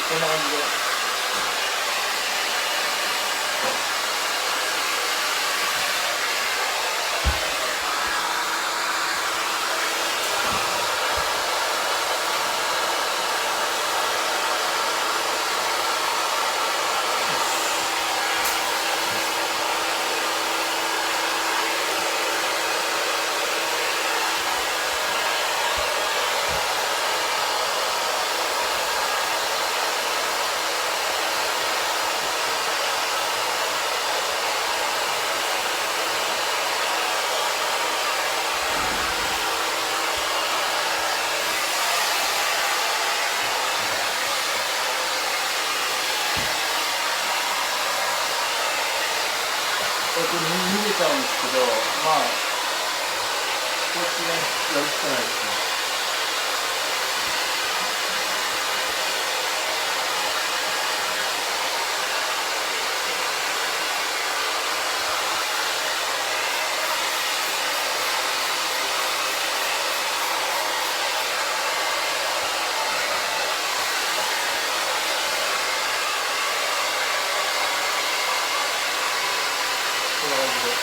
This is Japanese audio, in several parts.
こんな感じで。こうやって逃げちゃうんですけど、まあ、こうやってね、やるしかないですね。こんな感じで。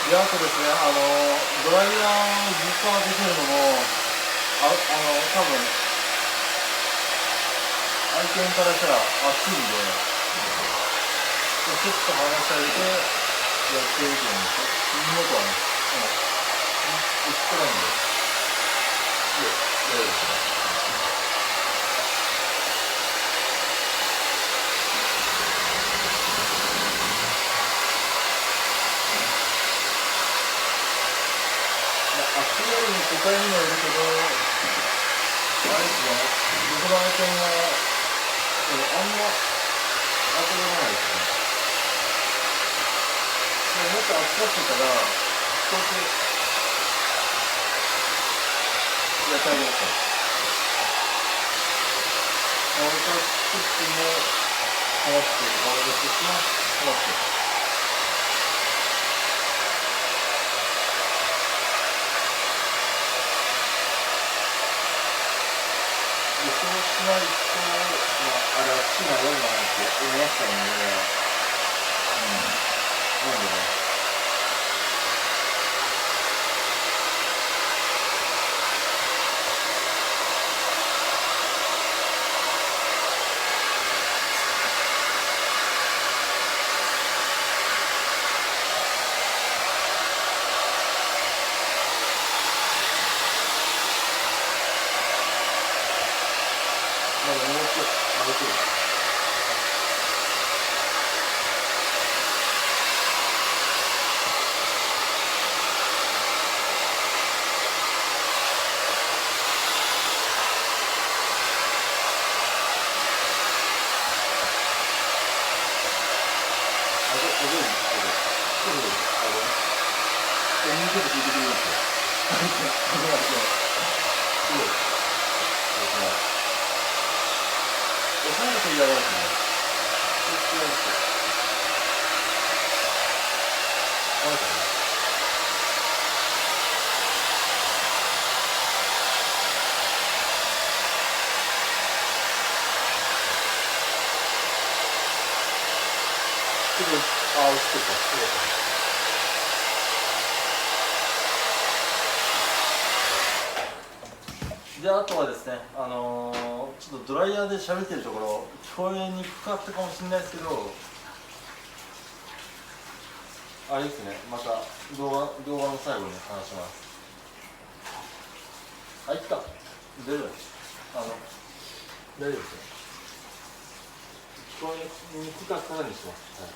で、あとですね、ドライヤーをずっと当ててるのも、多分、愛犬からしたら暑いんで、ちょっと離してあげて、やってると思うんですよ。耳元はね、うっすらいんで。で、暑がりに都会にはいるけど、あれですね、僕の愛犬は、あんま当てられないですね。もっと暑かったら、こうやってやってあげますから。俺から作っても、離して、周りで作っても、離して。で、そうしないと、まあ、あれは好きなようになって思っちゃうんで、なんでね。まだもうちょっと、もうちょっと。もうちょっと聞いてくれるんですよ。すごい。押さえると嫌なんですね。そう違うんですよ。なんかね。すごい、あ、押してた。すごい。で、あとはですね、ちょっとドライヤーで喋ってるところ、聞こえにくかったかもしれないですけど、あれですね、また動画の最後に話します。あ、いっか。大丈夫です。大丈夫ですよ。聞こえにくかったらにします。はい。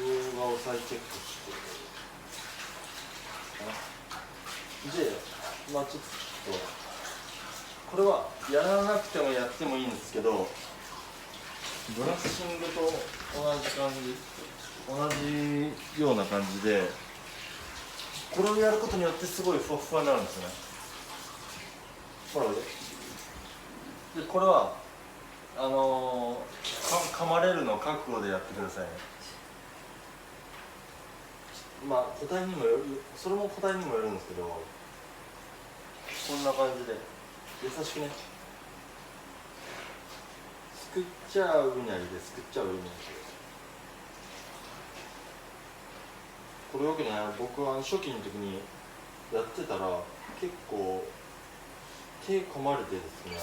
動画を再チェックして。で、まあちょっと、これはやらなくてもやってもいいんですけど、ブラッシングと同じ感じ、同じような感じで、これをやることによってすごいふわふわになるんですね。ほら、で、これは噛まれるの覚悟でやってくださいね。まあ個体にもよる、それも個体にもよるんですけど、こんな感じで優しくね、すくっちゃうにゃりですくっちゃうにゃりで、これよくね、僕は初期の時にやってたら結構手噛まれてですね、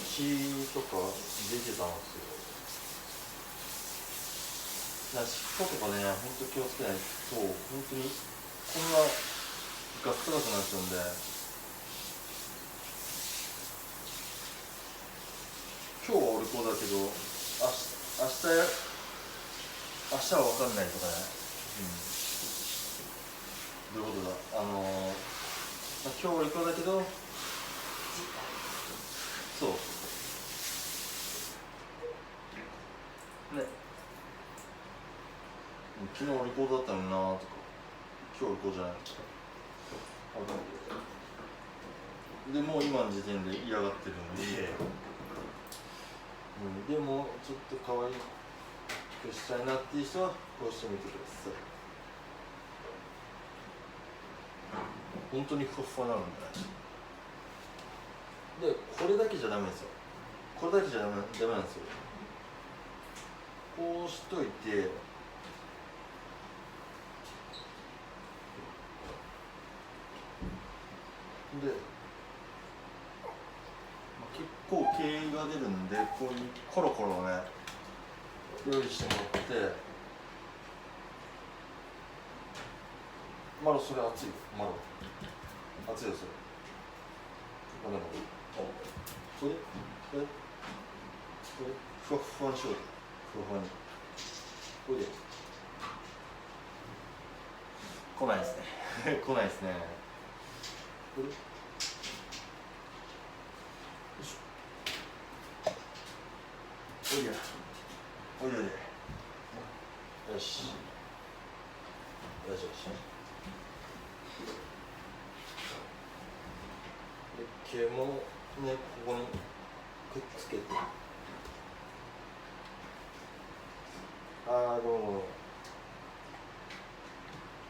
血とか出てたんですよ。尻尾とかね、ほんと気をつけないと、本当にこんなガッツガツになっちゃうんで、今日はお利口だけど、明日は分かんないとかね。どういうことだ。今日はお利口だけど、そうね、昨日お利口だったのになーとか、今日お利口じゃないとか、でもう今の時点で嫌がってるので、でもちょっと可愛くしたいなっていう人はこうしてみてください。本当にふわふわなので、これだけじゃダメですよ。これだけじゃダメなんですよ。こうしといて、で、結構毛が出るんで、こういうコロコロね、用意してもらって、マロそれ熱いよ、マロ。熱いよ、それ。それふわふわにしよう。ふわふわに。これで。来ないですね。来ないですね。これ。よいしょ。おいや。おいで。よし。よしよし。毛もね、ここにくっつけて。どうも。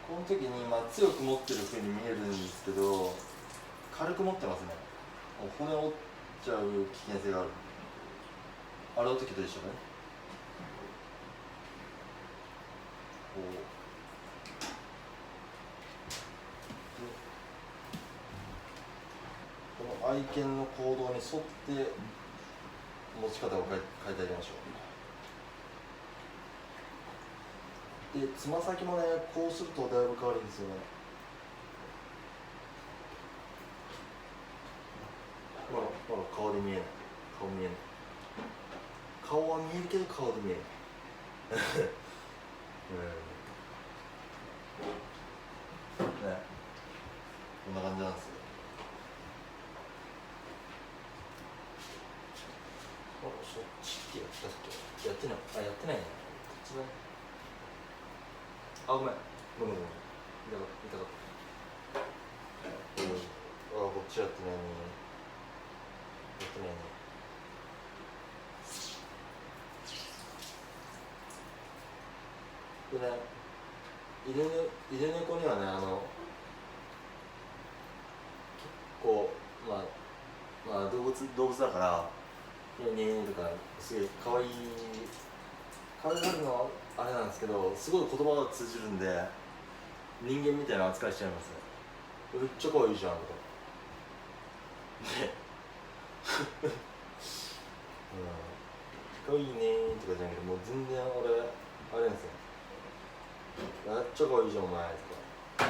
この時に、まあ、強く持ってる風に見えるんですけど、軽く持ってますね。もう骨折っちゃう危険性がある。洗う時と一緒ね。こうこの愛犬の行動に沿って持ち方を変えてあげましょう。で、つま先もね、こうするとだいぶ変わるんですよね。ほら顔で見えない。顔見えない。顔は見えるけど顔で見えないね、こんな感じなんですよ。そっちってやったっけ？やってない。あ、やってないね。こっちだね。あ、ごめん。ごめん。痛かった。あ、こっちやってないね。やってないね。でね、犬猫にはね、結構、まあ動物だから、ねとか、すげえ可愛いがるのはあれなんですけど、すごい言葉が通じるんで、人間みたいな扱いしちゃいますね。めっちゃ可愛いじゃんとか。で、可愛いねとかじゃなくて、もう全然俺、あれなんですよ。めっちゃ可愛いじゃんお前とか。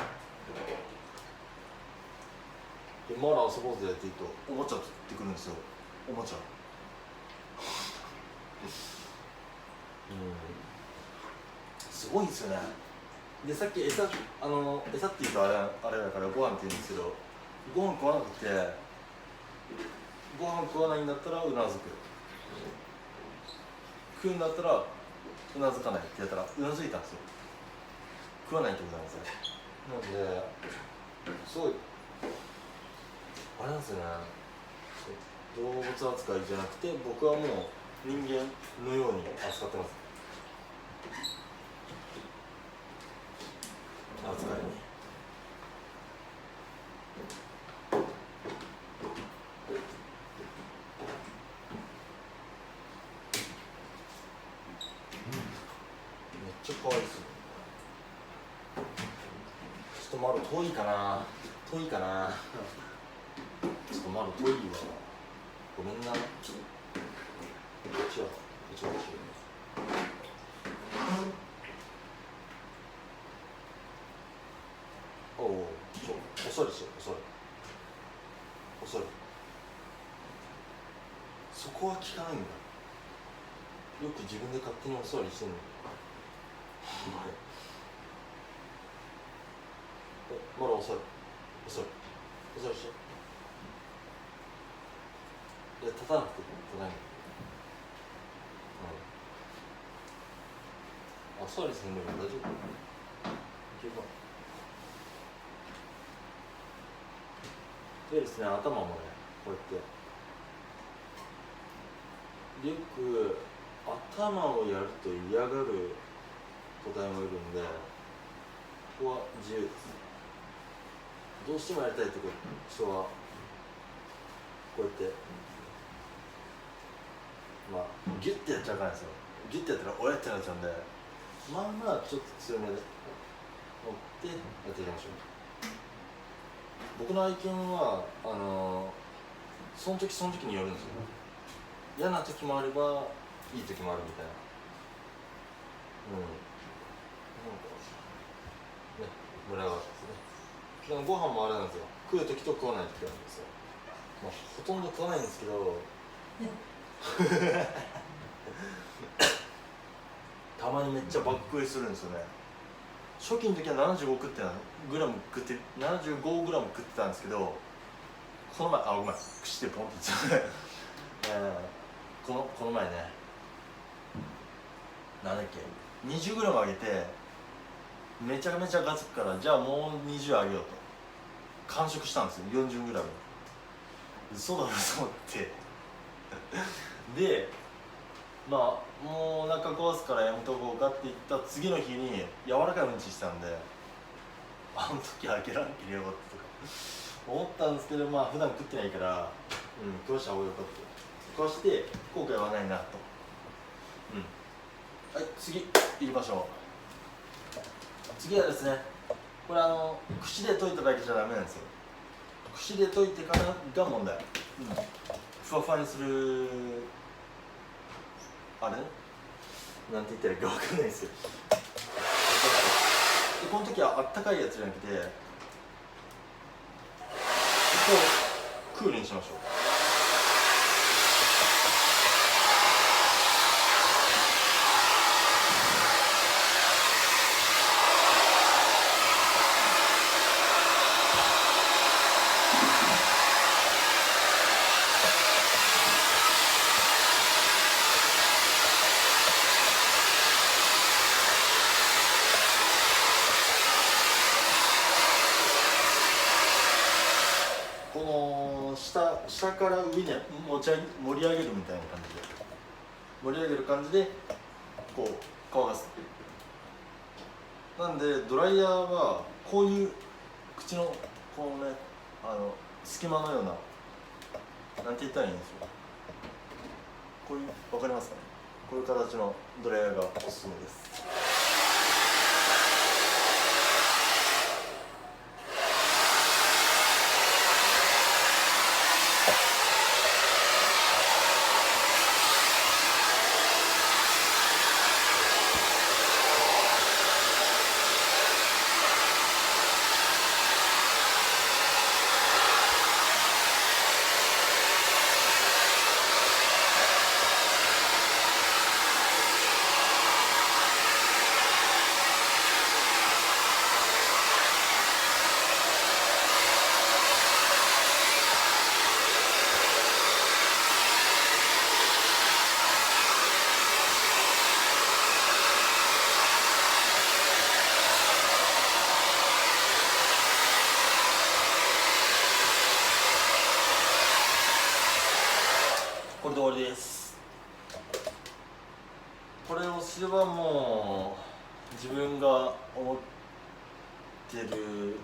で、まだ遊ぼうぜって言うと、おもちゃ取ってくるんですよ。おもちゃ。すごいですよね。で、さっき餌って言うとあれだからご飯って言うんですけど、ご飯食わなくて、ご飯食わないんだったらうなずく。食うんだったらうなずかないってやったらうなずいたんですよ。食わないってことなんですよ。なので、すごい、あれなんですよね。動物扱いじゃなくて、僕はもう人間のように扱ってます。扱いに。めっちゃ可愛いですよ。ちょっと窓遠いかな。ちょっと窓遠いわ。ごめんな。こっちはおお、遅いですよ、遅い。そこは聞かないんだ。よく自分で勝手にお座りしてんの。まだ遅いして。いや、立たなくて立たない。あ、お座りするんだけど大丈夫？いけるか。でですね、頭もね、こうやってよく頭をやると嫌がる個体もいるんで、ここは自由です。どうしてもやりたいって人はこうやってギュッてやっちゃうからですよ。ギュッてやったらおやってなっちゃうんで、まあちょっと強めで持ってやっていきましょう。僕の愛犬はその時によるんですよ。嫌な時もあればいい時もあるみたいな。群がってですね。ご飯もあれなんですよ。食う時と食わない時なんですよ。ほとんど食わないんですけどたまにめっちゃ爆食いするんですよね。初期の時は75グラム食ってたんですけど、この前ごめん、口でポンって言っちゃうこの前ね、なんだっけ、20グラムあげてめちゃめちゃガツくから、じゃあもう20あげようと完食したんですよ。40グラム。嘘だろと思ってで、もうお腹壊すからやめとこうかって言った次の日に柔らかいうんちしたんで、あの時開けらんけりゃよかったとか思ったんですけど、まあ普段食ってないから、食わした方がよかった。食わして後悔はないなと。はい、次行きましょう。次はですね、これ串で溶いただけじゃダメなんですよ。串で溶いてからが問題。ふわふわにするあれなんて言ったらいいか分かんないですよ。でこの時はあったかいやつじゃなくて、クールにしましょう。下から上に盛り上げるみたいな感じで盛り上げる感じでこう乾かす。なんでドライヤーはこういう口のこのね隙間のようななんて言ったらいいんですよ。こういう分かりますかね。こういう形のドライヤーがおすすめです。これで終わりです。これをすればもう自分が思ってる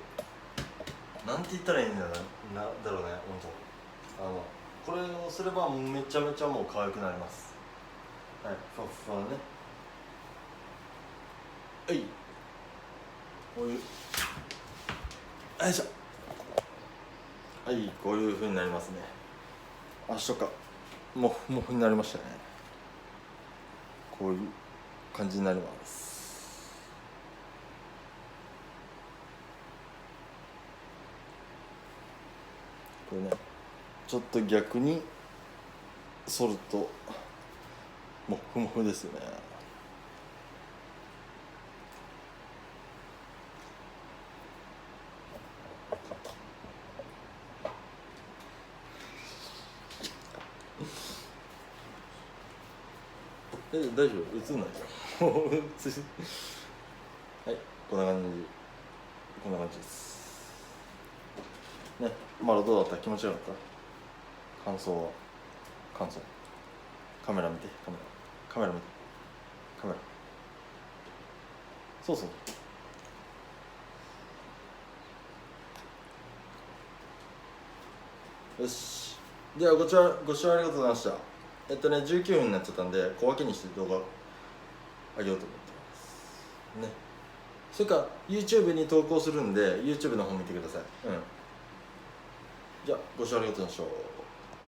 なんて言ったらいいんだろうね、本当これをすればめちゃめちゃもう可愛くなります。はい、ふわふわね。はい、こういうよいしょ。はい、こういう風になりますね。足とかもふもふになりましたね。こういう感じになります。これね、ちょっと逆に反るともふもふですよね。大丈夫？映んないじゃん。はい、こんな感じです。ね、まだどうだった？気持ちよかった？感想。カメラ見て、カメラ。そう。よし。ではご視聴ありがとうございました。19分になっちゃったんで小分けにして動画あげようと思ってますね。それから YouTube に投稿するんで YouTube の方見てください。じゃあご視聴ありがとうございました。